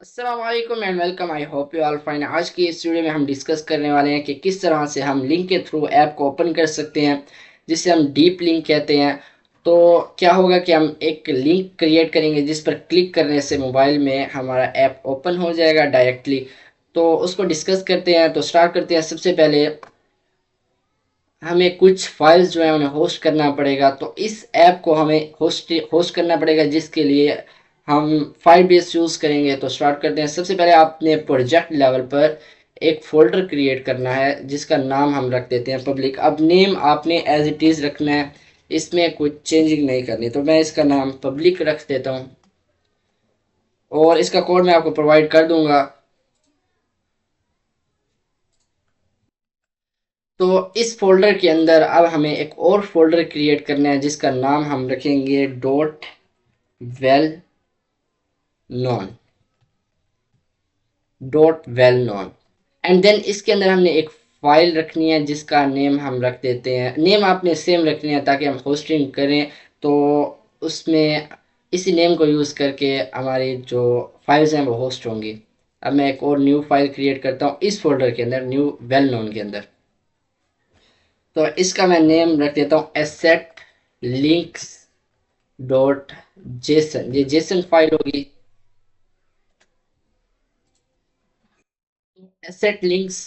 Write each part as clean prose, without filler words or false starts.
अस्सलाम वालेकुम and welcome. I hope you all fine. आज की इस वीडियो में हम डिस्कस करने वाले हैं कि किस तरह से हम लिंक के थ्रू ऐप को ओपन कर सकते हैं, जिसे हम डीप लिंक कहते हैं। तो क्या होगा कि हम एक लिंक क्रिएट करेंगे जिस पर क्लिक करने से मोबाइल में हमारा ऐप ओपन हो जाएगा डायरेक्टली। तो उसको डिस्कस करते हैं। तो स्टार्ट करते हैं। सबसे पहले हमें कुछ फाइल्स जो है उन्हें होस्ट करना पड़ेगा। तो इस ऐप को हमें होस्ट होस्ट करना पड़ेगा, जिसके लिए हम फाइल बेस यूज़ करेंगे। तो स्टार्ट करते हैं। सबसे पहले आपने प्रोजेक्ट लेवल पर एक फोल्डर क्रिएट करना है, जिसका नाम हम रख देते हैं पब्लिक। अब नेम आपने एज इट इज़ रखना है, इसमें कुछ चेंजिंग नहीं करनी। तो मैं इसका नाम पब्लिक रख देता हूँ और इसका कोड मैं आपको प्रोवाइड कर दूंगा। तो इस फोल्डर के अंदर अब हमें एक और फोल्डर क्रिएट करना है, जिसका नाम हम रखेंगे dot well known. Dot well known. And then इसके अंदर हमने एक फाइल रखनी है, जिसका नेम हम रख देते हैं। नेम आपने सेम रखनी है ताकि हम होस्टिंग करें तो उसमें इसी नेम को यूज़ करके हमारी जो फाइल्स हैं वो होस्ट होंगी। अब मैं एक और न्यू फाइल क्रिएट करता हूँ इस फोल्डर के अंदर, न्यू वेल नोन के अंदर। तो इसका मैं नेम रख देता हूँ एसेट लिंक्स डॉट जेसन। ये जेसन फाइल होगी। Asset links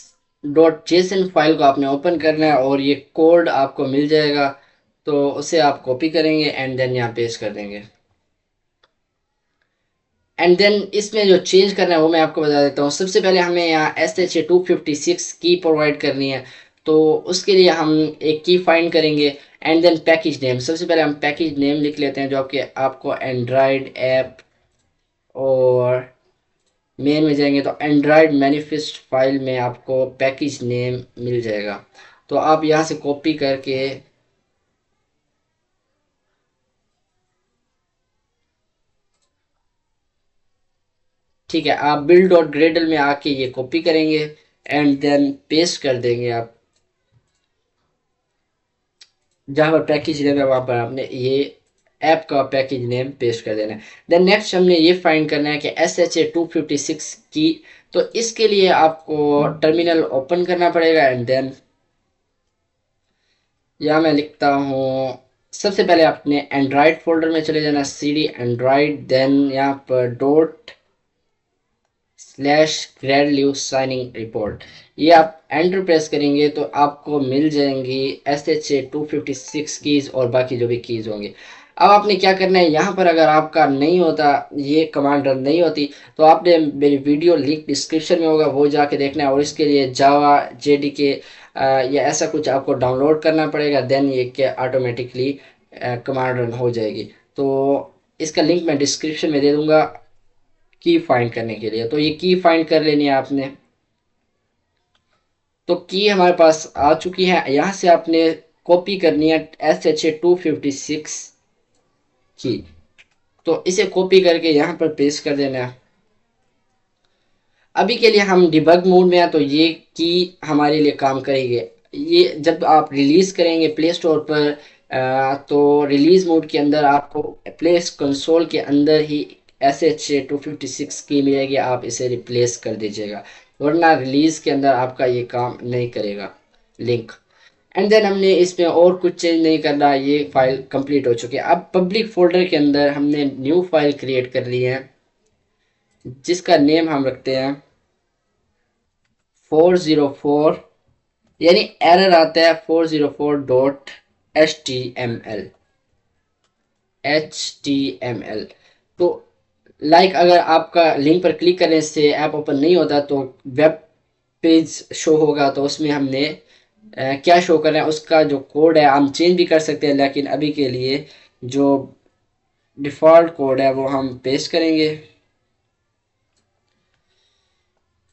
dot JSON file को आपने ओपन करना है और ये कोड आपको मिल जाएगा। तो उसे आप कॉपी करेंगे एंड देन यहाँ पेस्ट कर देंगे। एंड देन इसमें जो चेंज करना है वो मैं आपको बता देता हूँ। सबसे पहले हमें यहाँ SHA-256 की प्रोवाइड करनी है। तो उसके लिए हम एक की फाइंड करेंगे एंड देन पैकेज नेम। सबसे पहले हम पैकेज नेम लिख लेते हैं, जो आपके आपको एंड्रॉयड ऐप और मेन में जाएंगे तो एंड्रॉयड मैनिफेस्ट फाइल में आपको पैकेज नेम मिल जाएगा। तो आप यहाँ से कॉपी करके ठीक है, आप बिल्ड डॉट ग्रेडल में आके ये कॉपी करेंगे एंड देन पेस्ट कर देंगे। आप जहाँ पर पैकेज नेम है वहाँ पर आपने ये ऐप का पैकेज नेम पेस्ट कर देना है। देन नेक्स्ट हमने ये फाइंड करना है कि SHA-256 की। तो इसके लिए आपको टर्मिनल ओपन करना पड़ेगा एंड देन यहाँ मैं लिखता हूँ। सबसे पहले आपने एंड्रॉयड फोल्डर में चले जाना, CD एंड्रॉयड। देन यहाँ पर dot slash grade leave signing report. ये आप एंटर प्रेस करेंगे तो आपको मिल जाएंगी SHA-256 कीज और बाकी जो भी कीज होंगे। अब आपने क्या करना है, यहाँ पर अगर आपका नहीं होता, ये कमांड रन नहीं होती, तो आपने मेरी वीडियो लिंक डिस्क्रिप्शन में होगा वो जाके देखना है। और इसके लिए जावा JDK या ऐसा कुछ आपको डाउनलोड करना पड़ेगा। देन ये क्या ऑटोमेटिकली कमांड रन हो जाएगी। तो इसका लिंक मैं डिस्क्रिप्शन में दे दूंगा की फाइंड करने के लिए। तो ये की फाइंड कर लेनी है आपने। तो की हमारे पास आ चुकी है। यहाँ से आपने कॉपी करनी है SHA-256 की। तो इसे कॉपी करके यहाँ पर पेस्ट कर देना है। अभी के लिए हम डिबग मोड में हैं, तो ये की हमारे लिए काम करेगी। ये जब आप रिलीज करेंगे प्ले स्टोर पर तो रिलीज मोड के अंदर आपको प्ले कंसोल के अंदर ही SHA-256 की मिलेगी। आप इसे रिप्लेस कर दीजिएगा, वरना रिलीज के अंदर आपका ये काम नहीं करेगा लिंक। एंड देन हमने इसमें और कुछ चेंज नहीं करना। ये फाइल कंप्लीट हो चुकी है। अब पब्लिक फोल्डर के अंदर हमने न्यू फाइल क्रिएट कर ली है, जिसका नेम हम रखते हैं 404। यानी एरर आता है 404.html। तो अगर आपका लिंक पर क्लिक करने से ऐप ओपन नहीं होता तो वेब पेज शो होगा। तो उसमें हमने क्या शो करना है, उसका जो कोड है हम चेंज भी कर सकते हैं, लेकिन अभी के लिए जो डिफ़ॉल्ट कोड है वो हम पेस्ट करेंगे।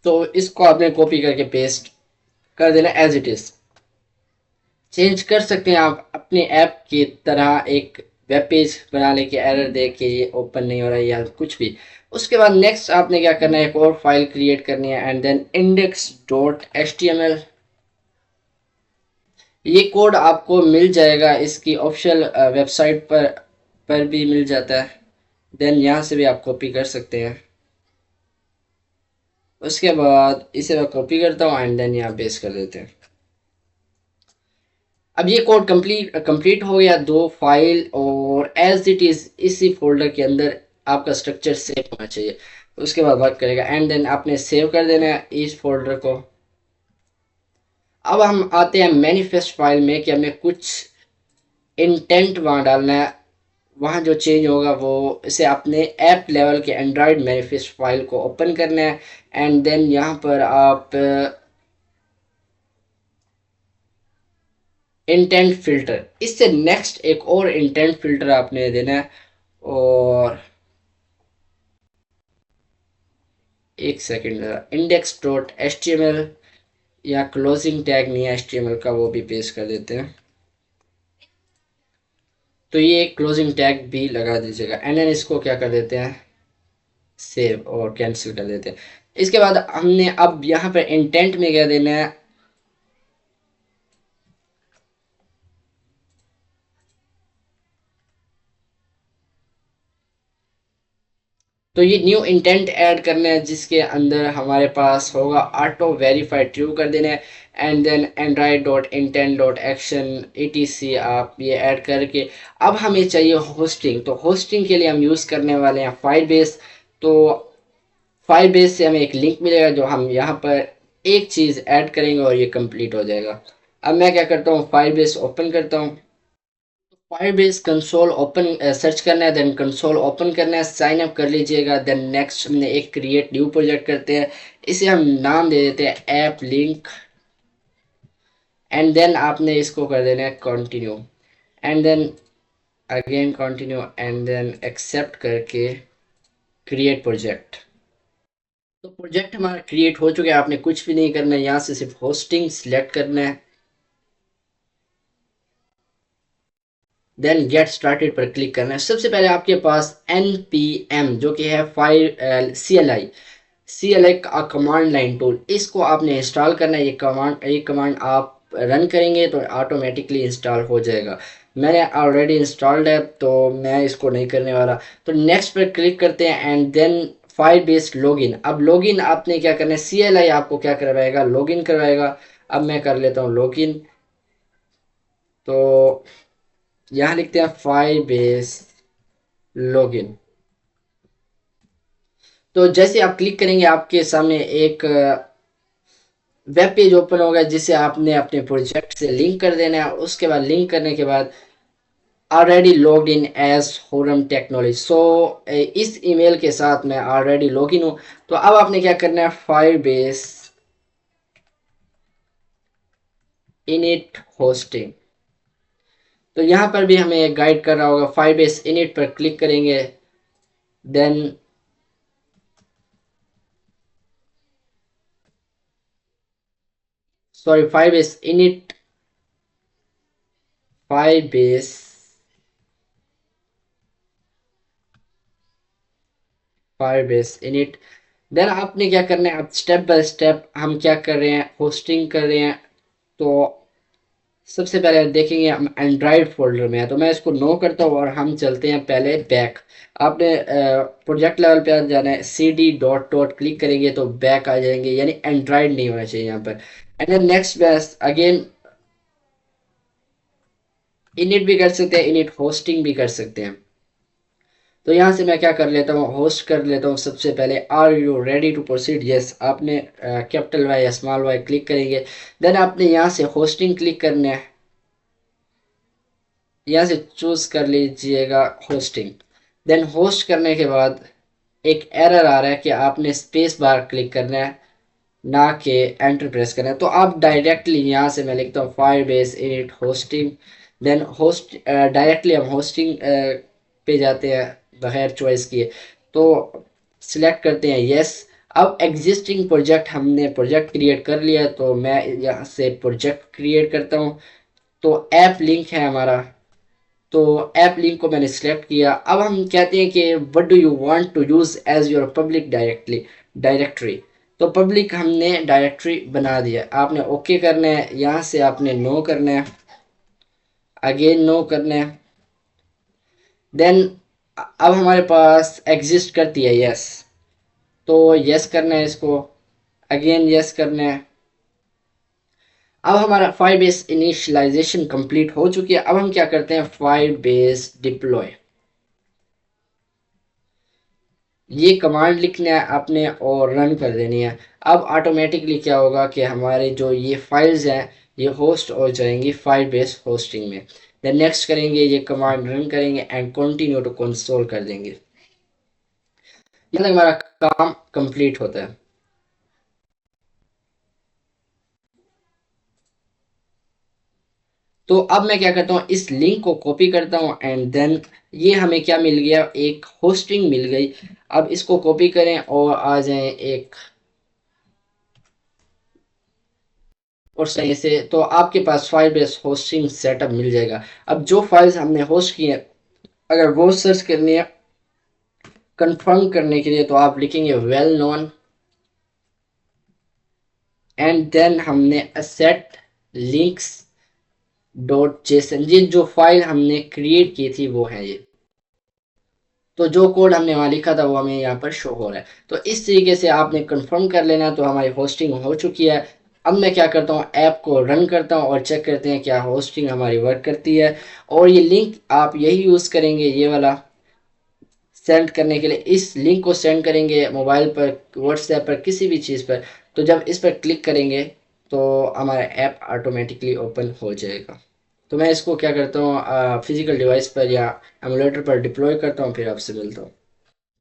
तो इसको आपने कॉपी करके पेस्ट कर देना एज इट इज़। चेंज कर सकते हैं आप अपने ऐप की तरह। एक वेब पेज बना लेके एरर दे के ये ओपन नहीं हो रहा है या कुछ भी। उसके बाद नेक्स्ट आपने क्या करना है, एक और फाइल क्रिएट करनी है एंड देन index.html। ये कोड आपको मिल जाएगा इसकी ऑफिशियल वेबसाइट पर भी मिल जाता है। देन यहाँ से भी आप कॉपी कर सकते हैं। उसके बाद इसे मैं कॉपी करता हूँ एंड देन यहाँ पेस्ट कर देते हैं। अब ये कोड कंप्लीट हो गया। दो फाइल और एज इट इज इसी फोल्डर के अंदर आपका स्ट्रक्चर सेव होना चाहिए, उसके बाद वर्क करेगा एंड देन आपने सेव कर देना है इस फोल्डर को। अब हम आते हैं मैनिफेस्ट फाइल में कि हमें कुछ इंटेंट वहाँ डालना है। वहाँ जो चेंज होगा वो इसे अपने ऐप लेवल के एंड्रॉयड मैनिफेस्ट फाइल को ओपन करना है एंड देन यहाँ पर आप इंटेंट फिल्टर, इससे नेक्स्ट एक और इंटेंट फिल्टर आपने देना है। और एक second, index dot H T M L या क्लोजिंग टैग नहीं है एच टी एम एल का, वो भी पेस्ट कर देते हैं। तो ये एक क्लोजिंग टैग भी लगा दीजिएगा एंड देन इसको क्या कर देते हैं, सेव और कैंसिल कर देते हैं। इसके बाद हमने अब यहाँ पर इंटेंट में क्या देना है, तो ये न्यू इंटेंट ऐड करना है जिसके अंदर हमारे पास होगा ऑटो वेरीफाई ट्रू कर देना है and then Android dot intent dot action etc आप ये ऐड करके। अब हमें चाहिए होस्टिंग, तो होस्टिंग के लिए हम यूज़ करने वाले हैं फाइलबेस। तो फाइलबेस से हमें एक लिंक मिलेगा जो हम यहाँ पर एक चीज़ ऐड करेंगे और ये कंप्लीट हो जाएगा। अब मैं क्या करता हूँ, फाइलबेस ओपन करता हूँ। फायरबेस कंसोल ओपन सर्च करना है, देन कंसोल ओपन करना है, साइन अप कर लीजिएगा। देन नेक्स्ट हमने एक क्रिएट न्यू प्रोजेक्ट करते हैं, इसे हम नाम दे देते हैं ऐप लिंक एंड देन आपने इसको कर देना है continue and then again continue and then accept करके क्रिएट प्रोजेक्ट। तो प्रोजेक्ट हमारा क्रिएट हो चुका है, आपने कुछ भी नहीं करना है, यहाँ से सिर्फ होस्टिंग सिलेक्ट करना है, देन गेट स्टार्टेड पर क्लिक करना है। सबसे पहले आपके पास npm जो कि है फाइल CLI का कमांड लाइन टूल, इसको आपने इंस्टॉल करना है। ये कमांड आप रन करेंगे तो ऑटोमेटिकली इंस्टॉल हो जाएगा। मैंने ऑलरेडी इंस्टॉल्ड है तो मैं इसको नहीं करने वाला। तो नेक्स्ट पर क्लिक करते हैं and then file based login. अब लॉगिन आपने क्या करना है, CLI आपको क्या करवाएगा, लॉगिन करवाएगा। अब मैं कर लेता हूँ लॉगिन। तो यहाँ लिखते हैं फाइल बेस लॉगिन। तो जैसे आप क्लिक करेंगे आपके सामने एक वेब पेज ओपन होगा जिसे आपने अपने प्रोजेक्ट से लिंक कर देना है। उसके बाद लिंक करने के बाद ऑलरेडी लॉग्ड इन एज होरम टेक्नोलॉजी, सो इस ईमेल के साथ मैं ऑलरेडी लॉग इन हूँ। तो अब आपने क्या करना है, फाइल बेस इनिट होस्टिंग। तो यहाँ पर भी हमें एक गाइड कर रहा होगा, फाइल बेस इनिट पर क्लिक करेंगे, then sorry file base Firebase init. Then आपने क्या करना है, अब स्टेप बाय स्टेप हम क्या कर रहे हैं, होस्टिंग कर रहे हैं। तो सबसे पहले देखेंगे हम एंड्रॉयड फोल्डर में है, तो मैं इसको नो करता हूँ और हम चलते हैं पहले बैक। आपने प्रोजेक्ट लेवल पे आ जाना है, CD डॉट डॉट क्लिक करेंगे तो बैक आ जाएंगे, यानी एंड्रॉयड नहीं होना चाहिए यहाँ पर। And then next base again init भी कर सकते हैं, इनिट होस्टिंग भी कर सकते हैं। तो यहाँ से मैं क्या कर लेता हूँ, होस्ट कर लेता हूँ। सबसे पहले are you ready to proceed, yes आपने कैपिटल वाई या स्मॉल वाई क्लिक करेंगे। देन आपने यहाँ से होस्टिंग क्लिक करना है, यहाँ से चूज कर लीजिएगा होस्टिंग। देन होस्ट करने के बाद एक एरर आ रहा है कि आपने स्पेस बार क्लिक करना है, ना कि एंटर प्रेस करना है। तो आप डायरेक्टली यहाँ से मैं लिखता हूँ Firebase init hosting, then host directly हम होस्टिंग पे जाते हैं बगैर चॉइस किए। तो सिलेक्ट करते हैं यस। अब एग्जिस्टिंग प्रोजेक्ट, हमने प्रोजेक्ट क्रिएट कर लिया तो मैं यहाँ से प्रोजेक्ट क्रिएट करता हूँ। तो ऐप लिंक है हमारा, तो ऐप लिंक को मैंने सिलेक्ट किया। अब हम कहते हैं कि what do you want to use as your public directory. तो पब्लिक हमने डायरेक्टरी बना दिया, आपने ओके करना है, यहाँ से आपने नो करना है, अगेन नो करना है। देन अब हमारे पास एग्जिस्ट करती है यस, तो यस करना है इसको। अगेन यस करना है। अब हमारा फाइरबेस इनिशियलाइजेशन कंप्लीट हो चुकी है। अब हम क्या करते हैं, फाइरबेस डिप्लॉय, ये कमांड लिखना है आपने और रन कर देनी है। अब ऑटोमेटिकली क्या होगा कि हमारे जो ये फाइल्स हैं ये होस्ट हो जाएंगी फाइरबेस होस्टिंग में। देन नेक्स्ट करेंगे, ये कमांड रन करेंगे एंड कंटिन्यू टू कंसोल कर देंगे। यहाँ तक हमारा काम कंप्लीट होता है। तो अब मैं क्या करता हूँ, इस लिंक को कॉपी करता हूँ एंड देन ये हमें क्या मिल गया, एक होस्टिंग मिल गई। अब इसको कॉपी करें और आ जाएं एक और सही से, तो आपके पास फाइरबेस होस्टिंग सेटअप मिल जाएगा। अब जो फाइल्स हमने होस्ट की हैं, अगर वो सर्च करनी है कंफर्म करने के लिए, तो आप लिखेंगे वेल नोन एंड देन हमने असेट लिंक्स डॉट जेसन, ये जो फाइल हमने क्रिएट की थी वो है ये। तो जो कोड हमने वहाँ लिखा था वो हमें यहाँ पर शो हो रहा है। तो इस तरीके से आपने कंफर्म कर लेना। तो हमारी होस्टिंग हो चुकी है। अब मैं क्या करता हूँ, ऐप को रन करता हूँ और चेक करते हैं क्या होस्टिंग हमारी वर्क करती है। और ये लिंक आप यही यूज़ करेंगे, ये वाला सेंड करने के लिए। इस लिंक को सेंड करेंगे मोबाइल पर, व्हाट्सएप पर, किसी भी चीज़ पर। तो जब इस पर क्लिक करेंगे तो हमारा ऐप ऑटोमेटिकली ओपन हो जाएगा। तो मैं इसको क्या करता हूँ, फिजिकल डिवाइस पर या एमुलेटर पर डिप्लॉय करता हूँ, फिर आपसे मिलता हूँ।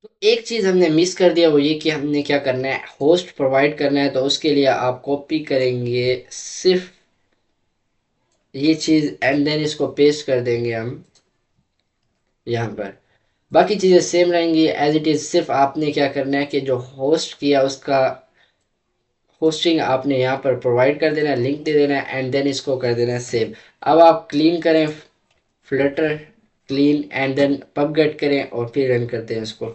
तो एक चीज़ हमने मिस कर दिया, वो ये कि हमने क्या करना है, होस्ट प्रोवाइड करना है। तो उसके लिए आप कॉपी करेंगे सिर्फ ये चीज़ एंड देन इसको पेस्ट कर देंगे हम यहाँ पर। बाकी चीज़ें सेम रहेंगी एज इट इज़। सिर्फ आपने क्या करना है कि जो होस्ट किया उसका होस्टिंग आपने यहाँ पर प्रोवाइड कर देना है, लिंक दे देना है एंड देन इसको कर देना है सेव। अब आप क्लीन करें, फ्लटर क्लीन एंड देन पबगेट करें और फिर रन करते हैं इसको।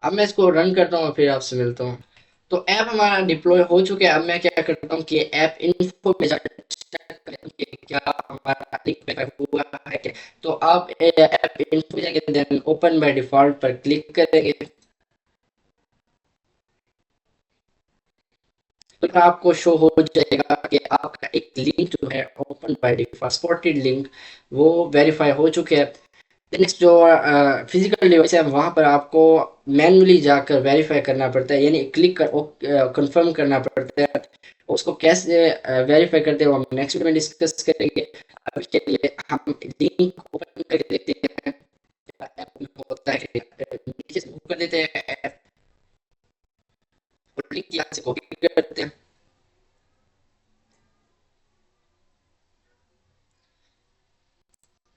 अब मैं इसको रन करता हूँ फिर आपसे मिलता हूँ। तो ऐप हमारा डिप्लॉय हो चुका है। अब मैं क्या करता हूँ कि ऐप इन्फो में जाकर चेक करें कि क्या हमारा लिंक वेरीफाई हुआ है क्या। तो आप ऐप इन्फो में जाकर देन ओपन बाय डिफॉल्ट पर क्लिक करेंगे। तो आपको शो हो जाएगा कि आपका एक लिंक जो है open by default supported link वो वेरीफाई हो चुके हैं। नेक्स्ट जो फिजिकल डिवाइस है वहाँ पर आपको मैन्युअली जाकर वेरीफाई करना पड़ता है, यानी क्लिक कर कंफर्म करना पड़ता है। उसको कैसे वेरीफाई करते हैं वो हम नेक्स्ट में डिस्कस करेंगे। अभी के लिए हम लिंक ओपन करके देखते हैं ऐप होता है, नीचे से कर देते हैं और लिंक यहाँ से कॉपी करते हैं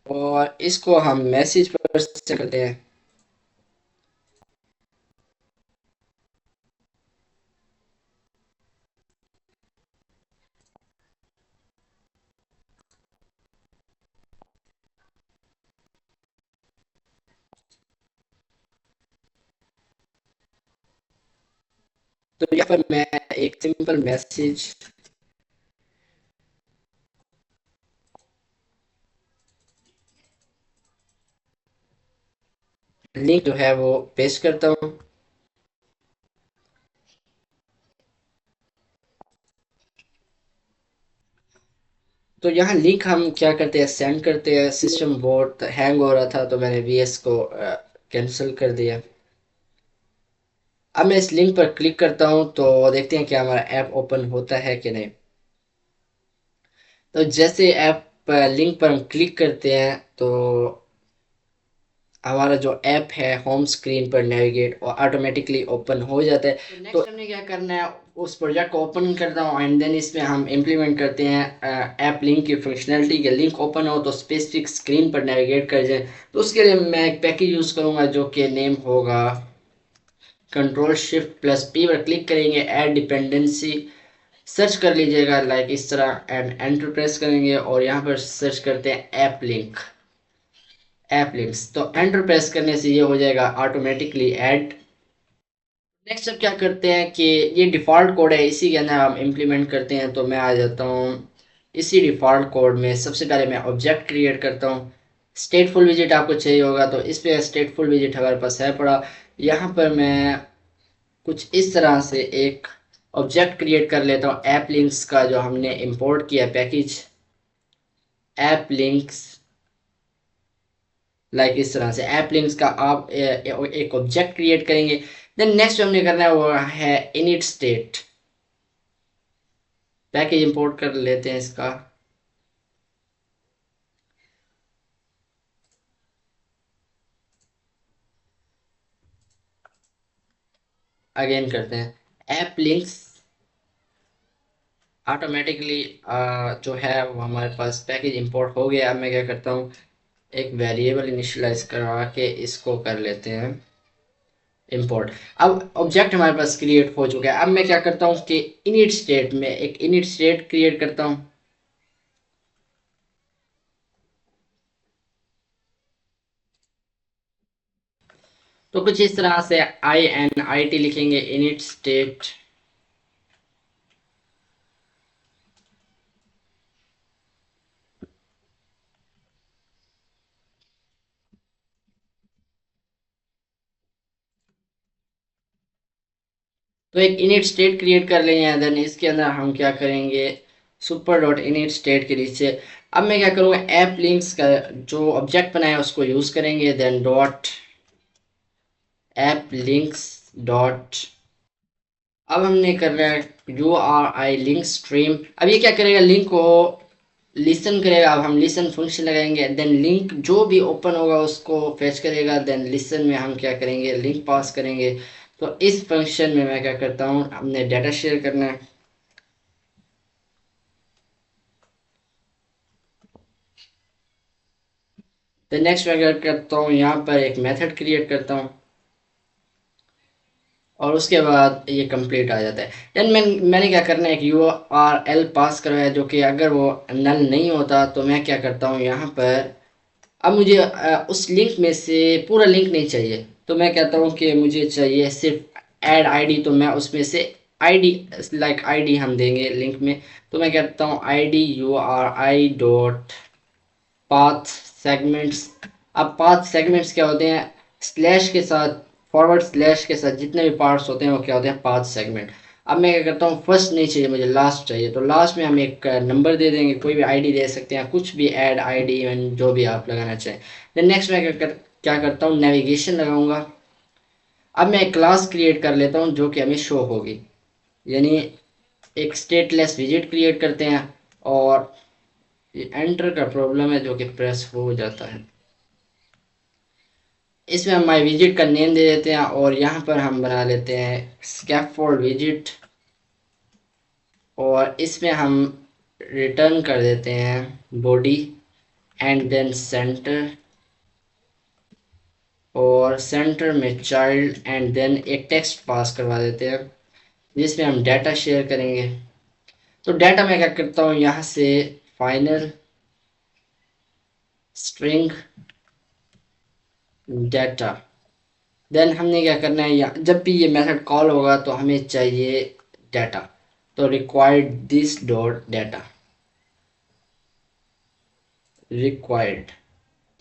और इसको हम मैसेज पर सेंड करते हैं। तो यहाँ पर मैं एक सिंपल मैसेज लिंक जो है वो पेस्ट करता हूँ। तो यहाँ लिंक हम क्या करते हैं, सेंड करते हैं। सिस्टम बहुत हैंग हो रहा था तो मैंने वीएस को कैंसिल कर दिया। अब मैं इस लिंक पर क्लिक करता हूँ तो देखते हैं कि हमारा ऐप ओपन होता है कि नहीं। तो जैसे ऐप लिंक पर हम क्लिक करते हैं तो हमारा जो ऐप है होम स्क्रीन पर नेविगेट और ऑटोमेटिकली ओपन हो जाता है। तो नेक्स्ट हमने क्या करना है, उस प्रोजेक्ट को ओपन करता हूँ एंड देन इसमें हम इम्प्लीमेंट करते हैं ऐप लिंक की फंक्शनलिटी के। लिंक ओपन हो तो स्पेसिफिक स्क्रीन पर नेविगेट कर जाए। तो उसके लिए मैं एक पैकेज यूज़ करूँगा जो कि नेम होगा कंट्रोल शिफ्ट प्लस पी पर क्लिक करेंगे, ऐड डिपेंडेंसी सर्च कर लीजिएगा लाइक इस तरह एंड एंटर प्रेस करेंगे और यहाँ पर सर्च करते हैं ऐप लिंक, ऐप लिंक्स। तो एंटर प्रेस करने से ये हो जाएगा ऑटोमेटिकली ऐड। नेक्स्ट अब क्या करते हैं कि ये डिफ़ॉल्ट कोड है, इसी के अंदर हम इम्प्लीमेंट करते हैं। तो मैं आ जाता हूँ इसी डिफ़ॉल्ट कोड में सबसे पहले मैं ऑब्जेक्ट क्रिएट करता हूँ। स्टेटफुल विजिट आपको चाहिए होगा तो इस पे स्टेटफुल विजिट हमारे पास है पड़ा। यहाँ पर मैं कुछ इस तरह से एक ऑब्जेक्ट क्रिएट कर लेता हूँ ऐप लिंक्स का, जो हमने इंपोर्ट किया पैकेज ऐप लिंक्स। लाइक इस तरह से ऐप लिंक्स का आप एक ऑब्जेक्ट क्रिएट करेंगे। देन नेक्स्ट जो हमने करना है वो है इनिट स्टेट। पैकेज इंपोर्ट कर लेते हैं इसका। अगेन करते हैं ऐप लिंक्स। ऑटोमेटिकली जो है वो हमारे पास पैकेज इंपोर्ट हो गया। अब मैं क्या करता हूँ, एक वेरिएबल इनिशियलाइज करवा के इसको कर लेते हैं इंपोर्ट। अब ऑब्जेक्ट हमारे पास क्रिएट हो चुका है। अब मैं क्या करता हूँ कि इनिट स्टेट में एक इनिट स्टेट क्रिएट करता हूँ। तो कुछ इस तरह से INIT लिखेंगे इनिट स्टेट। तो एक इनिट स्टेट क्रिएट कर लेंगे। देन इसके अंदर हम क्या करेंगे, सुपर डॉट इनिट स्टेट के नीचे अब मैं क्या करूँगा, ऐप लिंक्स का जो ऑब्जेक्ट बनाया उसको यूज करेंगे। Then dot app links dot, अब हमने करना है URI लिंक स्ट्रीम। अब ये क्या करेगा, लिंक को लिसन करेगा। अब हम लिसन फंक्शन लगाएंगे। देन लिंक जो भी ओपन होगा उसको फेच करेगा। देन लिसन में हम क्या करेंगे, लिंक पास करेंगे। तो इस फंक्शन में मैं क्या करता हूँ, हमने डाटा शेयर करना है। तो नेक्स्ट मैं क्या करता हूँ, यहाँ पर एक मेथड क्रिएट करता हूँ और उसके बाद ये कंप्लीट आ जाता है। देन मैंने क्या करना है, एक URL पास करवाया, जो कि अगर वो नल नहीं होता तो मैं क्या करता हूँ यहाँ पर, अब मुझे उस लिंक में से पूरा लिंक नहीं चाहिए। तो मैं कहता हूँ कि मुझे चाहिए सिर्फ ऐड आईडी। तो मैं उसमें से आईडी, लाइक आईडी हम देंगे लिंक में। तो मैं कहता हूँ ID URI dot path segments. अब पाथ सेगमेंट्स क्या होते हैं, स्लैश के साथ, फॉरवर्ड स्लैश के साथ जितने भी पार्ट्स होते हैं वो क्या होते हैं, पाथ सेगमेंट। अब मैं क्या करता हूँ, फर्स्ट नहीं चाहिए मुझे, लास्ट चाहिए। तो लास्ट में हम एक नंबर दे देंगे, कोई भी आईडी दे सकते हैं, कुछ भी ऐड आईडी इवन जो भी आप लगाना चाहें। देन नेक्स्ट मैं क्या करता हूँ, नेविगेशन लगाऊंगा। अब मैं एक क्लास क्रिएट कर लेता हूँ जो कि हमें शो होगी, यानी एक स्टेटलेस विजिट क्रिएट करते हैं। और ये एंटर का प्रॉब्लम है जो कि प्रेस हो जाता है। इसमें हम माई विजिट का नेम दे देते हैं और यहाँ पर हम बना लेते हैं स्कैफोल्ड विजिट। और इसमें हम रिटर्न कर देते हैं बॉडी एंड देन सेंटर, और सेंटर में चाइल्ड एंड देन एक टेक्स्ट पास करवा देते हैं जिसमें हम डाटा शेयर करेंगे। तो डाटा मैं क्या करता हूँ, यहाँ से फाइनल स्ट्रिंग डाटा। देन हमने क्या करना है, जब भी ये मेथड कॉल होगा तो हमें चाहिए डाटा। तो required this dot data, required.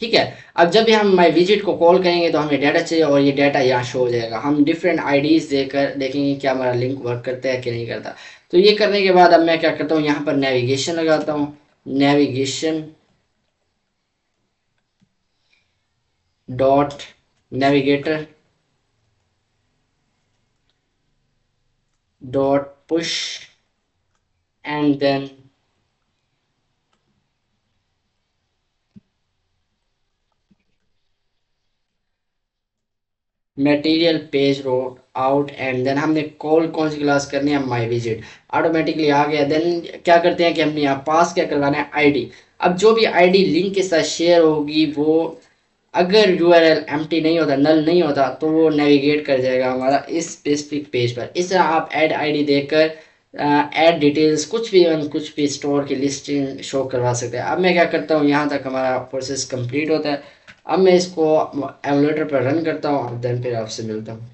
ठीक है। अब जब भी हम माई विजिट को कॉल करेंगे तो हमें डाटा चाहिए और ये डाटा यहाँ शो हो जाएगा। हम डिफरेंट आईडीज देकर देखेंगे क्या हमारा लिंक वर्क करता है कि नहीं करता। तो ये करने के बाद अब मैं क्या करता हूँ, यहाँ पर नेविगेशन लगाता हूँ। Navigation dot navigator dot push and then material page road out. And then हमने कॉल कौन सी क्लास करनी है, माई विजिट। ऑटोमेटिकली आ गया। देन क्या करते हैं कि हमने यहाँ पास क्या करवाना है, आईडी। अब जो भी आईडी लिंक के साथ शेयर होगी वो, अगर URL एम्प्टी नहीं होता, नल नहीं होता, तो वो नेविगेट कर जाएगा हमारा इस स्पेसिफिक पेज पर। इस तरह आप ऐड आईडी देकर ऐड डिटेल्स कुछ भी स्टोर की लिस्टिंग शो करवा सकते हैं। अब मैं क्या करता हूँ, यहाँ तक हमारा प्रोसेस कंप्लीट होता है। अब मैं इसको एमुलेटर पर रन करता हूँ और देन फिर आपसे मिलता हूँ।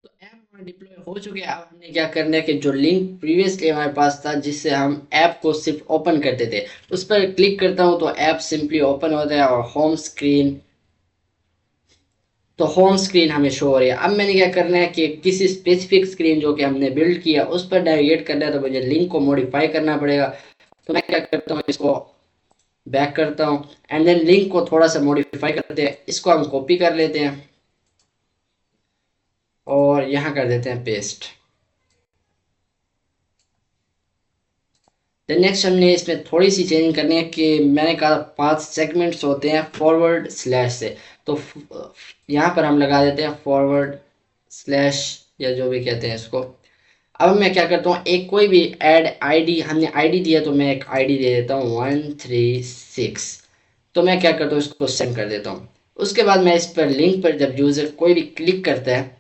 तो ऐप डिप्लॉय हो चुके हैं। अब हमने क्या करना है कि जो लिंक प्रीवियसली हमारे पास था जिससे हम ऐप को सिर्फ ओपन करते थे, उस पर क्लिक करता हूँ तो ऐप सिंपली ओपन होता है और होम स्क्रीन हमें शो हो रही है। अब मैंने क्या करना है कि किसी स्पेसिफिक स्क्रीन जो कि हमने बिल्ड किया उस पर नेविगेट करना है, तो मुझे लिंक को मॉडिफाई करना पड़ेगा। तो मैं क्या करता हूँ, इसको बैक करता हूँ एंड देन लिंक को थोड़ा सा मॉडिफाई करते हैं, इसको हम कॉपी कर लेते हैं और यहाँ कर देते हैं पेस्ट। देन नेक्स्ट हमने इसमें थोड़ी सी चेंजिंग करनी है कि मैंने कहा 5 सेगमेंट्स होते हैं फॉरवर्ड स्लैश से, तो यहाँ पर हम लगा देते हैं फॉरवर्ड स्लैश या जो भी कहते हैं इसको। अब मैं क्या करता हूँ, एक कोई भी ऐड आईडी, हमने आईडी दिया तो मैं एक आईडी दे देता हूँ 136। तो मैं क्या करता हूँ, इसको सेंड कर देता हूँ। उसके बाद मैं इस पर लिंक पर जब यूजर कोई भी क्लिक करता है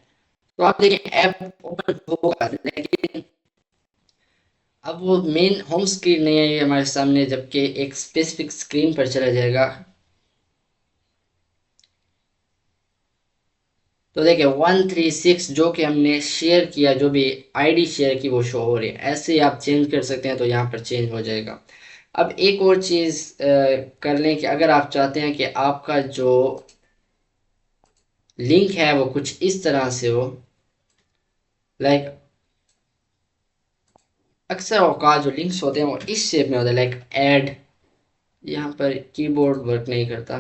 तो आप देखिए ऐप ओपन होगा, लेकिन अब वो मेन होम स्क्रीन नहीं है हमारे सामने, जबकि एक स्पेसिफिक स्क्रीन पर चला जाएगा। तो देखिए 136 जो कि हमने शेयर किया, जो भी आईडी शेयर की वो शो हो रही है। ऐसे ही आप चेंज कर सकते हैं, तो यहाँ पर चेंज हो जाएगा। अब एक और चीज़ कर लें कि अगर आप चाहते हैं कि आपका जो लिंक है वो कुछ इस तरह से हो, लाइक अक्सर औकात जो लिंक्स होते हैं वो इस शेप में होता है, लाइक ऐड। यहाँ पर कीबोर्ड वर्क नहीं करता,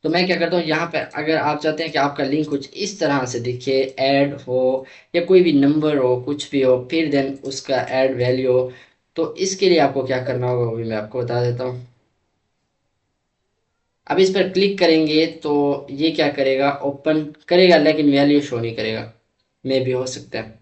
तो मैं क्या करता हूँ, यहाँ पर अगर आप चाहते हैं कि आपका लिंक कुछ इस तरह से दिखे, ऐड हो या कोई भी नंबर हो, कुछ भी हो, फिर देन उसका ऐड वैल्यू हो, तो इसके लिए आपको क्या करना होगा वो भी मैं आपको बता देता हूँ। अब इस पर क्लिक करेंगे तो ये क्या करेगा, ओपन करेगा लेकिन वैल्यू शो नहीं करेगा। मे भी हो सकता है,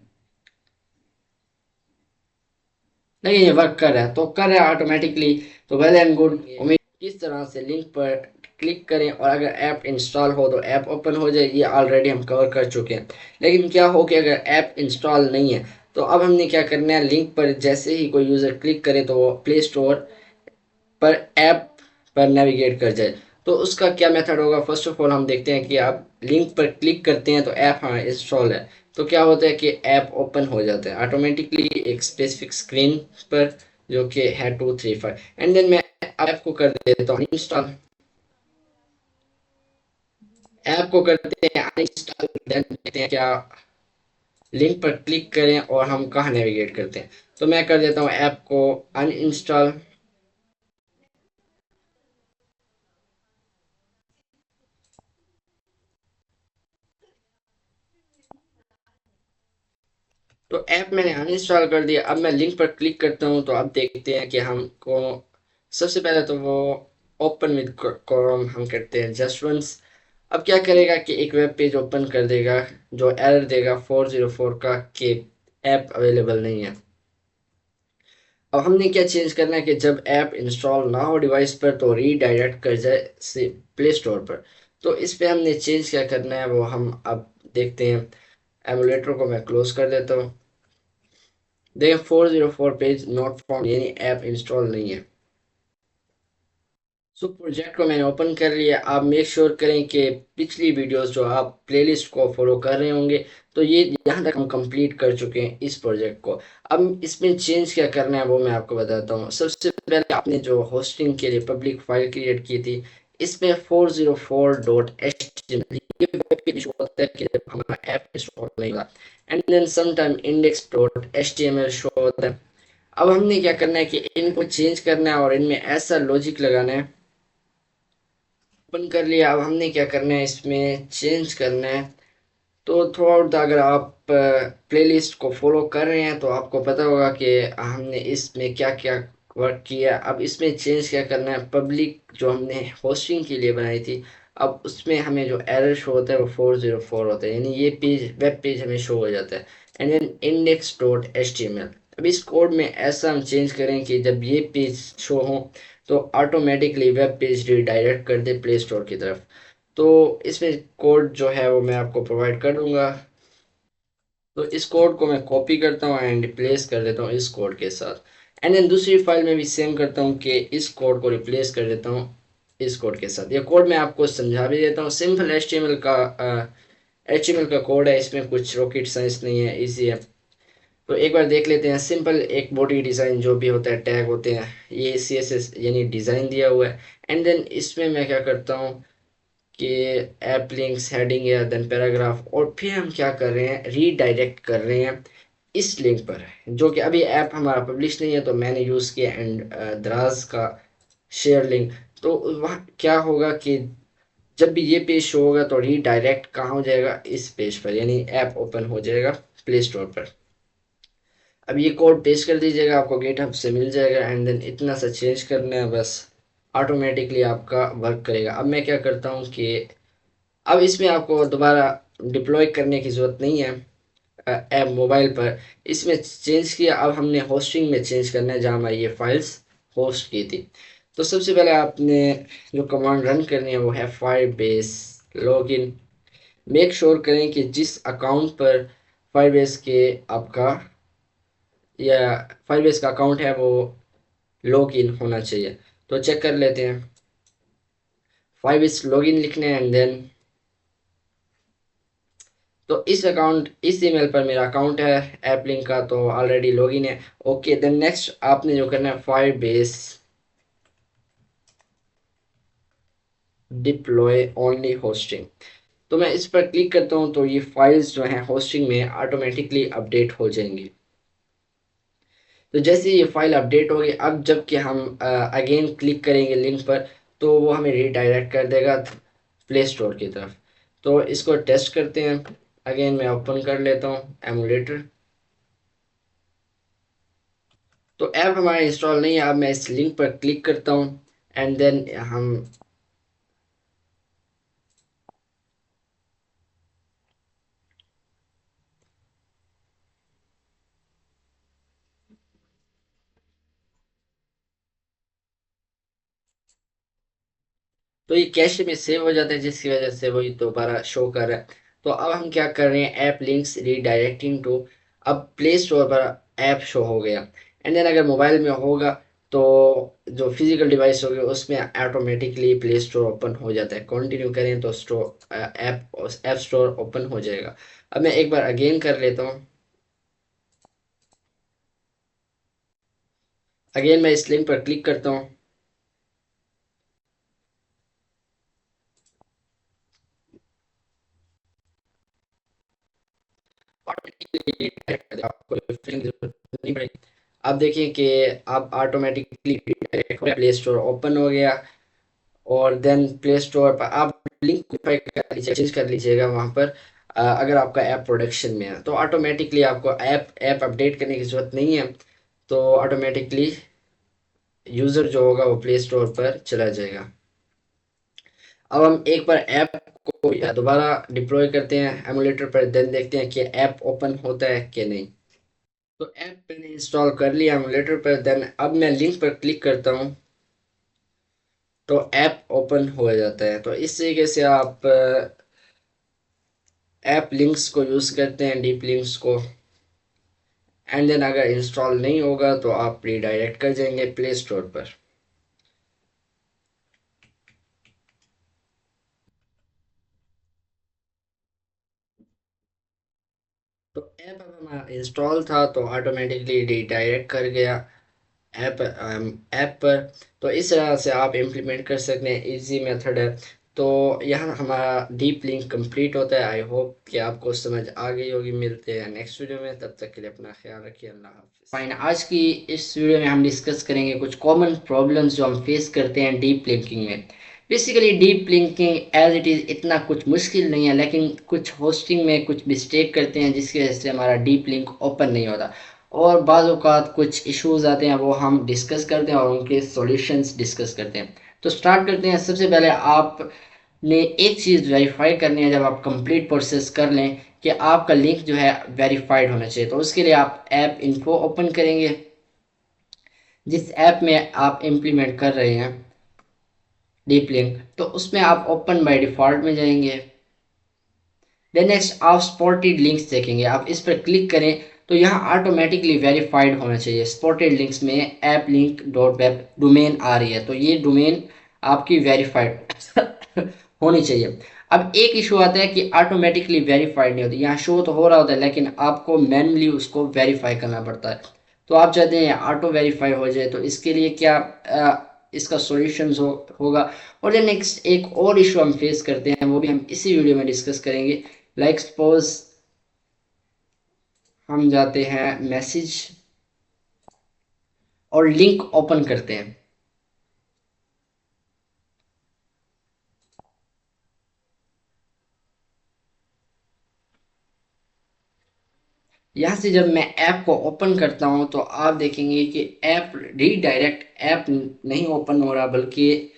लेकिन ये वर्क कर रहा है, तो कर रहा है ऑटोमेटिकली। तो वेल एंड गुड। उम्मीद किस तरह से लिंक पर क्लिक करें और अगर ऐप इंस्टॉल हो तो ऐप ओपन हो जाए, ये ऑलरेडी हम कवर कर चुके हैं। लेकिन क्या हो कि अगर ऐप इंस्टॉल नहीं है तो अब हमने क्या करना है, लिंक पर जैसे ही कोई यूज़र क्लिक करे तो वो प्ले स्टोर पर ऐप पर नेविगेट कर जाए। तो उसका क्या मेथड होगा, फर्स्ट ऑफ ऑल हम देखते हैं कि आप लिंक पर क्लिक करते हैं तो ऐप हाँ इंस्टॉल है, तो क्या होता है कि ऐप ओपन हो जाता है ऑटोमेटिकली एक स्पेसिफिक स्क्रीन पर जो कि है 235। एंड देन मैं ऐप को कर देता हूँ इंस्टॉल। ऐप को करते हैं अनइंस्टॉल, देन देखते हैं क्या लिंक पर क्लिक करें और हम कहाँ नेविगेट करते हैं। तो मैं कर देता हूँ ऐप को अनइंस्टॉल। तो ऐप मैंने अनइंस्टॉल कर दिया। अब मैं लिंक पर क्लिक करता हूँ तो अब देखते हैं कि हमको सबसे पहले तो वो ओपन विद क्रोम हम करते हैं जस्ट वंस। अब क्या करेगा कि एक वेब पेज ओपन कर देगा जो एरर देगा 404 का कि ऐप अवेलेबल नहीं है। अब हमने क्या चेंज करना है कि जब ऐप इंस्टॉल ना हो डिवाइस पर तो रीडायरेक्ट कर जाए से प्ले स्टोर पर। तो इस पे हमने चेंज क्या करना है वो हम अब देखते हैं। एमुलेटर को मैं क्लोज कर देता हूँ। देखिए 404 पेज नॉट फाउंड, यानी ऐप इंस्टॉल नहीं है। सो प्रोजेक्ट को मैंने ओपन कर लिया। आप मेक श्योर करें कि पिछली वीडियोस जो आप प्लेलिस्ट को फॉलो कर रहे होंगे, तो ये यहाँ तक हम कंप्लीट कर चुके हैं इस प्रोजेक्ट को। अब इसमें चेंज क्या करना है वो मैं आपको बताता हूँ। सबसे पहले आपने जो होस्टिंग के लिए पब्लिक फाइल क्रिएट की थी, इसमें 404.html ये वेब पेज होता है कि जब हमारा ऐप इंस्टॉल नहीं होगा, and then sometime index.html show होता है। अब हमने क्या करना है कि इनको चेंज करना है और इनमें ऐसा लॉजिक लगाना है। ओपन कर लिया। अब हमने क्या करना है, इसमें चेंज करना है। तो थ्रू आउट अगर आप प्लेलिस्ट को फॉलो कर रहे हैं तो आपको पता होगा कि हमने इसमें क्या क्या वर्क किया। अब इसमें चेंज क्या करना है, पब्लिक जो हमने होस्टिंग के लिए बनाई थी, अब उसमें हमें जो एरर शो होता है वो 404 होता है, यानी ये पेज वेब पेज हमें शो हो जाता है। And then index.html। अब इस कोड में ऐसा हम चेंज करें कि जब ये पेज शो हो तो ऑटोमेटिकली वेब पेज रिडायरेक्ट कर दे प्ले स्टोर की तरफ। तो इसमें कोड जो है वो मैं आपको प्रोवाइड कर दूंगा। तो इस कोड को मैं कॉपी करता हूँ एंड रिप्लेस कर देता हूँ इस कोड के साथ। एंड देन दूसरी फाइल में भी सेम करता हूँ कि इस कोड को रिप्लेस कर देता हूँ इस कोड के साथ। ये कोड मैं आपको समझा भी देता हूँ। सिंपल HTML का HTML का कोड है, इसमें कुछ रॉकेट साइंस नहीं है, इजी है। तो एक बार देख लेते हैं। सिंपल एक बॉडी डिज़ाइन जो भी होता है, टैग होते हैं, ये CSS यानी डिज़ाइन दिया हुआ है। एंड देन इसमें मैं क्या करता हूँ कि ऐप लिंक्स, हेडिंग या देन पैराग्राफ, और फिर हम क्या कर रहे हैं, रीडायरेक्ट कर रहे हैं इस लिंक पर, जो कि अभी ऐप हमारा पब्लिश नहीं है, तो मैंने यूज़ किया एंड दराज का शेयर लिंक। तो वहाँ क्या होगा कि जब भी ये पेज शो होगा तो रीडायरेक्ट कहाँ हो जाएगा, इस पेज पर, यानी ऐप ओपन हो जाएगा प्ले स्टोर पर। अब ये कोड पेस्ट कर दीजिएगा, आपको गेटअप से मिल जाएगा। एंड देन इतना सा चेंज करना है बस, ऑटोमेटिकली आपका वर्क करेगा। अब मैं क्या करता हूँ कि अब इसमें आपको दोबारा डिप्लॉय करने की ज़रूरत नहीं है ऐप मोबाइल पर। इसमें चेंज किया, अब हमने होस्टिंग में चेंज करना है जहाँ हमारी ये फाइल्स होस्ट की थी। तो सबसे पहले आपने जो कमांड रन करनी है वो है फायरबेस लॉगिन। मेक श्योर करें कि जिस अकाउंट पर फायरबेस के आपका या फायरबेस का अकाउंट है वो लॉग इन होना चाहिए। तो चेक कर लेते हैं। फायरबेस लॉगिन लिखने हैं एंड देन, तो इस ईमेल पर मेरा अकाउंट है ऐप लिंक का, तो ऑलरेडी लॉगिन है। ओके, देन नेक्स्ट आपने जो करना है, फायरबेस डिप्लॉय ओनली होस्टिंग। तो मैं इस पर क्लिक करता हूँ तो ये फाइल्स जो हैं होस्टिंग में ऑटोमेटिकली अपडेट हो जाएंगी। तो जैसे ये फाइल अपडेट होगी, अब जबकि हम अगेन क्लिक करेंगे लिंक पर, तो वो हमें रीडायरेक्ट कर देगा प्ले स्टोर की तरफ। तो इसको टेस्ट करते हैं। अगेन मैं ओपन कर लेता हूँ एमुलेटर। तो ऐप हमारा इंस्टॉल नहीं है। अब मैं इस लिंक पर क्लिक करता हूँ एंड देन हम, तो ये कैश में सेव हो जाता है, जिसकी वजह से वही दोबारा शो कर रहा है। तो अब हम क्या कर रहे हैं, ऐप लिंक्स रीडायरेक्टिंग टू, अब प्ले स्टोर पर ऐप शो हो गया। एंड देन अगर मोबाइल में होगा तो जो फिजिकल डिवाइस होगी उसमें ऑटोमेटिकली प्ले स्टोर ओपन हो जाता है। कंटिन्यू करें तो स्टोर ऐप स्टोर ओपन हो जाएगा। अब मैं एक बार अगेन कर लेता हूँ। अगेन मैं इस लिंक पर क्लिक करता हूँ। ऑटोमेटिकली आपको refreshing की जरूरत नहीं पड़ेगी। आप देखिए कि आप ऑटोमेटिकली प्ले स्टोर ओपन हो गया। और देन प्ले स्टोर पर आप लिंक कर लीजिए, चेंज कर लीजिएगा वहाँ पर। अगर आपका ऐप प्रोडक्शन में है तो ऑटोमेटिकली आपको ऐप अपडेट करने की ज़रूरत नहीं है। तो ऑटोमेटिकली यूज़र जो होगा वो प्ले स्टोर पर चला जाएगा। अब हम एक बार ऐप को या दोबारा डिप्लॉय करते हैं एमुलेटर पर, देन देखते हैं कि ऐप ओपन होता है कि नहीं। तो ऐप मैंने इंस्टॉल कर लिया एमुलेटर पर। देन अब मैं लिंक पर क्लिक करता हूँ तो ऐप ओपन हो जाता है। तो इस तरीके से आप ऐप लिंक्स को यूज़ करते हैं, डीप लिंक्स को। एंड देन अगर इंस्टॉल नहीं होगा तो आप रीडायरेक्ट कर जाएंगे प्ले स्टोर पर। तो ऐप अब हमारा इंस्टॉल था तो ऑटोमेटिकली रीडायरेक्ट कर गया ऐप पर। तो इस तरह से आप इम्प्लीमेंट कर सकते हैं, इजी मेथड है। तो यहाँ हमारा डीप लिंक कंप्लीट होता है। आई होप कि आपको समझ आ गई होगी। मिलते हैं नेक्स्ट वीडियो में, तब तक के लिए अपना ख्याल रखिए। अल्लाह हाफिज़। फाइन, आज की इस वीडियो में हम डिस्कस करेंगे कुछ कॉमन प्रॉब्लम्स जो हम फेस करते हैं डीप लिंकिंग में। Basically deep linking as it is इतना कुछ मुश्किल नहीं है, लेकिन कुछ होस्टिंग में कुछ मिस्टेक करते हैं जिसकी वजह से हमारा डीप लिंक ओपन नहीं होता। और बाज़ औक़ात कुछ इश्यूज आते हैं, वो हम डिस्कस करते हैं और उनके सॉल्यूशंस डिस्कस करते हैं। तो स्टार्ट करते हैं। सबसे पहले आपने एक चीज़ वेरीफाई करनी है, जब आप कंप्लीट प्रोसेस कर लें कि आपका लिंक जो है वेरीफाइड होना चाहिए। तो उसके लिए आप ऐप इन्फो ओपन करेंगे, जिस ऐप में आप इम्प्लीमेंट कर रहे हैं डीप लिंक, तो उसमें आप ओपन बाय डिफ़ॉल्ट में जाएंगे। देन नेक्स्ट आप स्पॉटेड लिंक्स देखेंगे, आप इस पर क्लिक करें तो यहाँ ऑटोमेटिकली वेरीफाइड होना चाहिए। स्पॉटेड लिंक्स में app link dot web domain आ रही है, तो ये डोमेन आपकी वेरीफाइड होनी चाहिए। अब एक इशू आता है कि ऑटोमेटिकली वेरीफाइड नहीं होती, यहाँ शो तो हो रहा होता है लेकिन आपको मैनुअली उसको वेरीफाई करना पड़ता है। तो आप चाहते हैं ऑटो वेरीफाई हो जाए, तो इसके लिए क्या इसका सॉल्यूशंस होगा। और देन नेक्स्ट एक और इशू हम फेस करते हैं, वो भी हम इसी वीडियो में डिस्कस करेंगे। लाइक सपोज हम जाते हैं मैसेज और लिंक ओपन करते हैं। यहाँ से जब मैं ऐप को ओपन करता हूँ तो आप देखेंगे कि ऐप रीडायरेक्ट ऐप नहीं ओपन हो रहा, बल्कि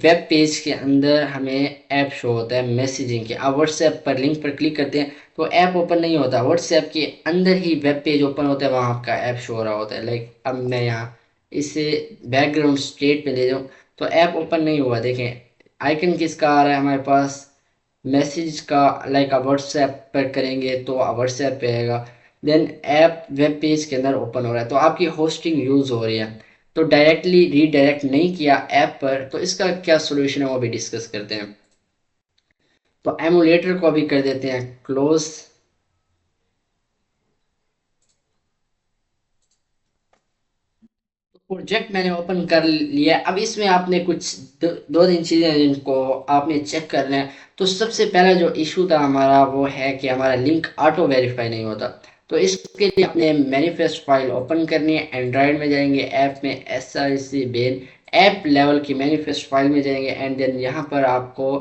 वेब पेज के अंदर हमें ऐप शो होता है मैसेजिंग के। आप व्हाट्सएप पर लिंक पर क्लिक करते हैं तो ऐप ओपन नहीं होता, व्हाट्सएप के अंदर ही वेब पेज ओपन होता है, वहाँ आपका ऐप शो हो रहा होता है। लाइक अब मैं यहाँ इसे बैकग्राउंड स्टेट में ले जाऊँ तो ऐप ओपन नहीं हुआ। देखें आइकन किसका आ रहा है हमारे पास, मैसेज का। लाइक आप व्हाट्सएप पर करेंगे तो व्हाट्सएप पे आएगा, देन ऐप वेब पेज के अंदर ओपन हो रहा है, तो आपकी होस्टिंग यूज हो रही है। तो डायरेक्टली रीडायरेक्ट नहीं किया ऐप पर, तो इसका क्या सोल्यूशन है वो भी डिस्कस करते हैं। तो एमुलेटर को भी कर देते हैं क्लोज। प्रोजेक्ट मैंने ओपन कर लिया। अब इसमें आपने कुछ दो तीन चीज़ें हैं जिनको आपने चेक करना है। तो सबसे पहला जो इशू था हमारा वो है कि हमारा लिंक ऑटो वेरीफाई नहीं होता। तो इसके लिए आपने मैनिफेस्ट फाइल ओपन करनी है, एंड्रॉयड में जाएंगे, ऐप में SRC बेन ऐप लेवल की मैनिफेस्ट फाइल में जाएंगे, एंड देन यहाँ पर आपको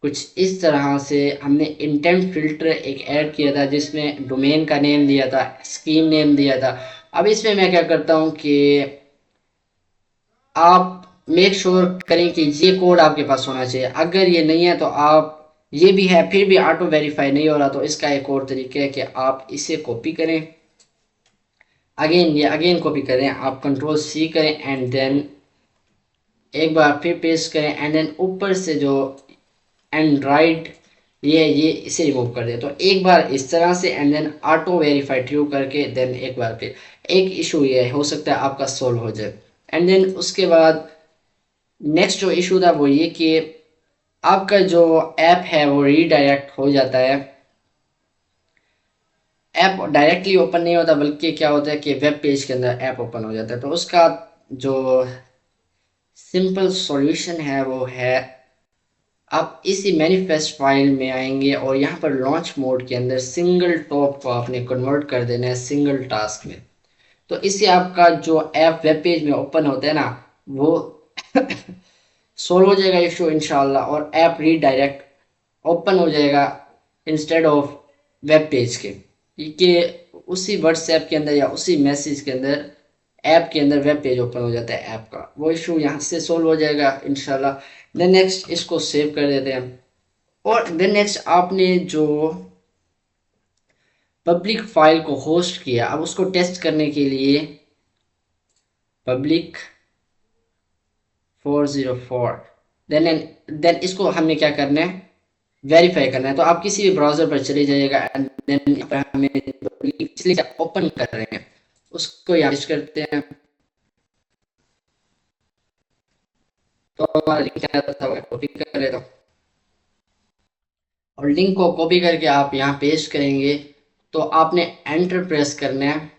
कुछ इस तरह से हमने इंटेंट फिल्टर एक ऐड किया था जिसमें डोमेन का नेम दिया था, स्कीम नेम दिया था। अब इसमें मैं क्या करता हूँ कि आप मेक श्योर करें कि ये कोड आपके पास होना चाहिए। अगर ये नहीं है तो आप, ये भी है फिर भी ऑटो वेरीफाई नहीं हो रहा, तो इसका एक और तरीका है कि आप इसे कॉपी करें, अगेन ये अगेन कॉपी करें, आप कंट्रोल C करें एंड देन एक बार फिर पेस्ट करें, एंड देन ऊपर से जो एंड्रॉइड ये इसे रिमूव कर दे। तो एक बार इस तरह से and then auto verify true करके देन एक बार फिर, एक इशू ये हो सकता है आपका सोल्व हो जाए। एंड देन उसके बाद नेक्स्ट जो इशू था वो ये कि आपका जो ऐप है वो रीडायरेक्ट हो जाता है। ऐप डायरेक्टली ओपन नहीं होता बल्कि क्या होता है कि वेब पेज के अंदर ऐप ओपन हो जाता है। तो उसका जो सिंपल सॉल्यूशन है वो है, आप इसी मैनिफेस्ट फाइल में आएंगे और यहाँ पर लॉन्च मोड के अंदर सिंगल टॉप को आपने कन्वर्ट कर देना है सिंगल टास्क में। तो इससे आपका जो ऐप वेब पेज में ओपन होता है ना वो सोल्व हो जाएगा इशू इंशाल्लाह, और ऐप रीडायरेक्ट ओपन हो जाएगा इंस्टेड ऑफ वेब पेज के, कि उसी व्हाट्सएप के अंदर या उसी मैसेज के अंदर ऐप के अंदर वेब पेज ओपन हो जाता है ऐप का, वो इशू यहाँ से सोल्व हो जाएगा इंशाल्लाह। देन नेक्स्ट इसको सेव कर देते हैं। और देन नेक्स्ट आपने जो पब्लिक फाइल को होस्ट किया, अब उसको टेस्ट करने के लिए पब्लिक 404, देन देन इसको हमने क्या करना है, वेरीफाई करना है। तो आप किसी भी ब्राउजर पर चले जाइएगा एंड देन पर हमें पिछले ओपन कर रहे हैं उसको यहाँ पेस्ट करते हैं। तो हमारा लिंक क्या था वो कॉपी कर लेता हूँ, और लिंक को कॉपी करके आप यहाँ पेस्ट करेंगे। तो आपने एंटर प्रेस करना है,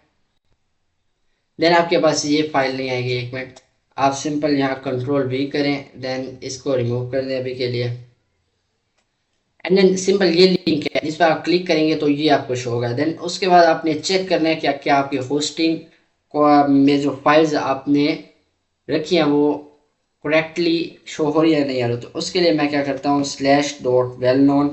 देन आपके पास ये फाइल नहीं आएगी। एक मिनट, आप सिंपल यहाँ कंट्रोल V करें, देन इसको रिमूव कर दें अभी के लिए, एंड देन सिंपल ये लिंक है जिस पर आप क्लिक करेंगे तो ये आपको शो होगा। देन उसके बाद आपने चेक करना है कि क्या आपकी होस्टिंग में जो फाइल्स आपने रखी हैं वो करेक्टली शो हो रही है या नहीं आ रही। तो उसके लिए मैं क्या करता हूँ, /.well-known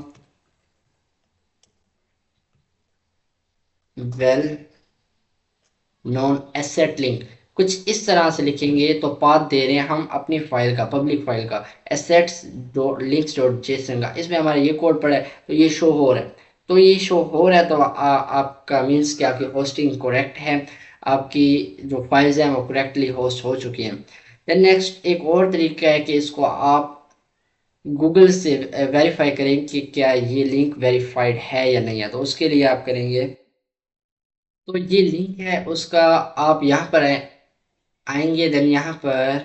नॉन एसेट लिंक कुछ इस तरह से लिखेंगे तो पाथ दे रहे हैं हम अपनी फाइल का, पब्लिक फाइल का, assets.links.json का। इसमें हमारा ये कोड पड़ा है तो ये शो हो रहा है। तो ये शो हो रहा है तो आपका मीन्स कि आपकी होस्टिंग करेक्ट है, आपकी जो फाइल्स हैं वो करेक्टली होस्ट हो चुकी हैं। देन नेक्स्ट एक और तरीका है कि इसको आप गूगल से वेरीफाई करें कि क्या ये लिंक वेरीफाइड है या नहीं है। तो उसके लिए आप करेंगे, तो ये लिंक है उसका, आप यहाँ पर आएंगे, देन यहाँ पर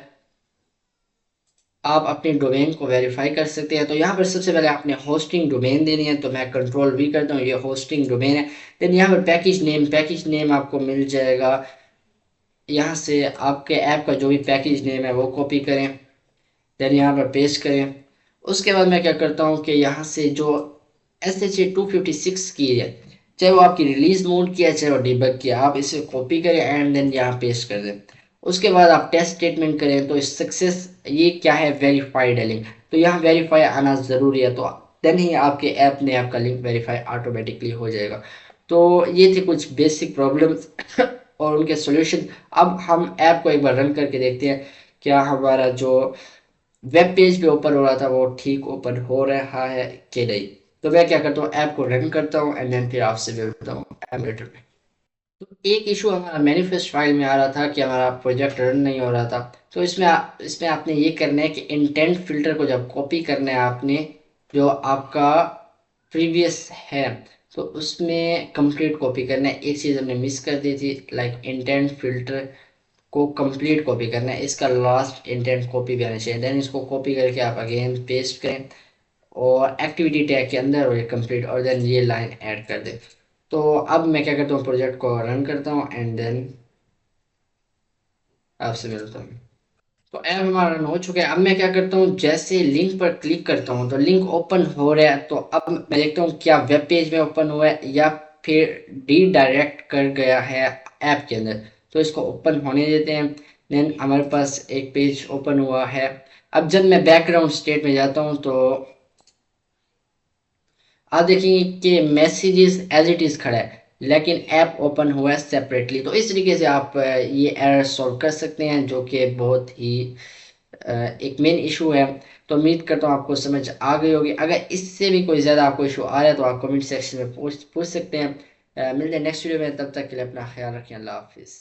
आप अपने डोमेन को वेरीफाई कर सकते हैं। तो यहाँ पर सबसे पहले आपने होस्टिंग डोमेन देनी है, तो मैं कंट्रोल वी करता हूँ, ये होस्टिंग डोमेन है। देन यहाँ पर पैकेज नेम आपको मिल जाएगा। यहाँ से आपके ऐप का जो भी पैकेज नेम है वो कॉपी करें, देन यहाँ पर पेस्ट करें। उसके बाद मैं क्या करता हूँ कि यहाँ से जो SHA-256 की है, चाहे वो आपकी रिलीज मोड की है चाहे वो डिबग की है, आप इसे कॉपी करें एंड देन यहाँ पेस्ट कर दें। उसके बाद आप टेस्ट स्टेटमेंट करें तो सक्सेस, ये क्या है, वेरीफाइड है लिंक, तो यहाँ वेरीफाई आना ज़रूरी है, तो देन ही आपके ऐप में आपका लिंक वेरीफाई ऑटोमेटिकली हो जाएगा। तो ये थे कुछ बेसिक प्रॉब्लम्स और उनके सॉल्यूशन। अब हम ऐप को एक बार रन करके देखते हैं क्या हमारा जो वेब पेज पे ओपन हो रहा था वो ठीक ओपन हो रहा है कि नहीं। तो मैं क्या करता हूँ, ऐप को रन करता हूँ एंड देन फिर आपसे मिलता हूँ एमुलेटर पे। तो एक इशू हमारा मैनिफेस्ट फाइल में आ रहा था कि हमारा प्रोजेक्ट रन नहीं हो रहा था। तो इसमें आपने ये करना है कि इंटेंट फिल्टर को जब कॉपी करना है आपने, जो आपका प्रीवियस है, तो उसमें कंप्लीट कॉपी करना है। एक चीज़ हमने मिस कर दी थी, लाइक इंटेंट फिल्टर को कंप्लीट कॉपी करना है, इसका लास्ट इंटेंट कॉपी भी आना चाहिए। देन इसको कॉपी करके आप अगेन पेस्ट करें और एक्टिविटी टैग के अंदर और ये कंप्लीट, और देन ये लाइन ऐड कर दें। तो अब मैं क्या करता हूँ, प्रोजेक्ट को रन करता हूँ एंड देन आपसे मिलता हूँ। तो ऐप हमारा रन हो चुका है। अब मैं क्या करता हूँ, जैसे लिंक पर क्लिक करता हूँ तो लिंक ओपन हो रहा है। तो अब मैं देखता हूँ क्या वेब पेज में ओपन हुआ है या फिर डी डायरेक्ट कर गया है ऐप के अंदर। तो इसको ओपन होने देते हैं। देन हमारे पास एक पेज ओपन हुआ है। अब जब मैं बैकग्राउंड स्टेट में जाता हूँ तो आप देखेंगे कि मैसेजेस एज इट इज़ खड़ा है, लेकिन ऐप ओपन हुआ है सेपरेटली। तो इस तरीके से आप ये एरर सॉल्व कर सकते हैं, जो कि बहुत ही एक मेन इशू है। तो उम्मीद करता हूँ आपको समझ आ गई होगी। अगर इससे भी कोई ज़्यादा आपको इशू आ रहा है तो आप कमेंट सेक्शन में पूछ सकते हैं। मिलते हैं नेक्स्ट वीडियो में, तब तक के लिए अपना ख्याल रखें। अल्लाह हाफिज़।